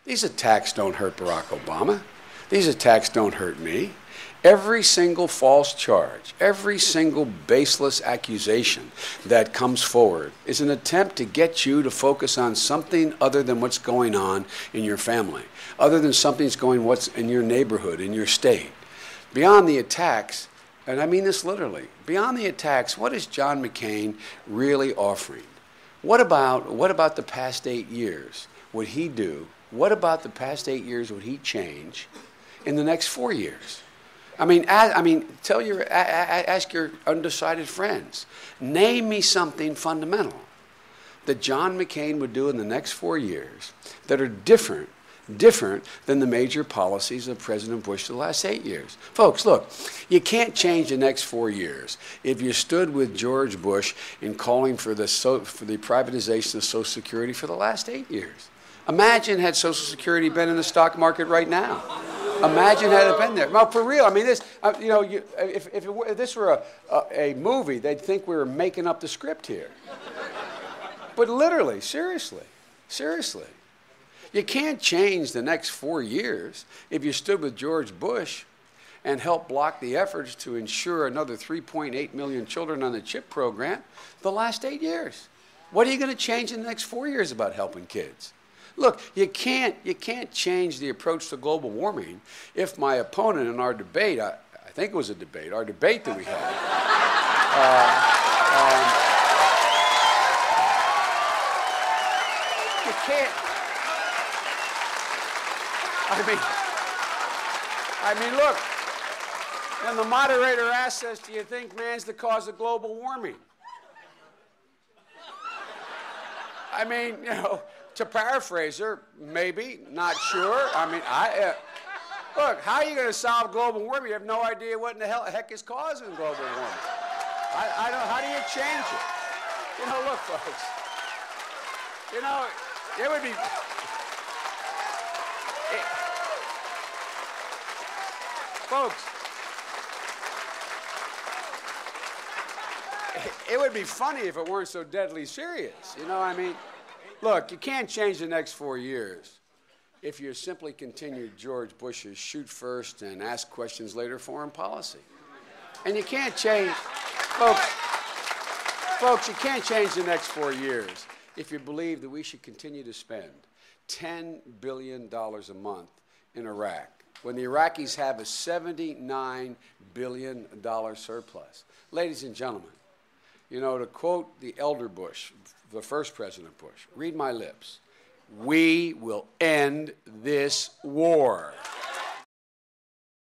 These attacks don't hurt Barack Obama. These attacks don't hurt me. Every single false charge, every single baseless accusation that comes forward is an attempt to get you to focus on something other than what's going on in your family, other than something's going what's in your neighborhood, in your state. Beyond the attacks, and I mean this literally, beyond the attacks, what is John McCain really offering? What about the past 8 years would he do? What about the past 8 years would he change in the next 4 years? Ask your undecided friends. Name me something fundamental that John McCain would do in the next 4 years that are different than the major policies of President Bush the last 8 years. Folks, look, you can't change the next 4 years if you stood with George Bush in calling for the privatization of Social Security for the last 8 years. Imagine had Social Security been in the stock market right now. Imagine had it been there. Well, for real, I mean, this, if this were a movie, they'd think we were making up the script here. But literally, seriously, you can't change the next 4 years if you stood with George Bush and helped block the efforts to ensure another 3.8 million children on the CHIP program the last 8 years. What are you going to change in the next 4 years about helping kids? Look, you can't change the approach to global warming if my opponent in our debate, I think it was a debate, our debate that we had, you can't, look, when the moderator asks us, do you think man's the cause of global warming? To paraphrase her, maybe, not sure. Look, how are you going to solve global warming? You have no idea what in the heck is causing global warming. How do you change it? Look, folks, it would be, it would be funny if it weren't so deadly serious. Look, you can't change the next 4 years if you simply continue George Bush's shoot first and ask questions later foreign policy. And you can't change, folks, you can't change the next 4 years if you believe that we should continue to spend $10 billion a month in Iraq when the Iraqis have a $79 billion surplus. Ladies and gentlemen, to quote the elder Bush, the first President Bush, read my lips, we will end this war.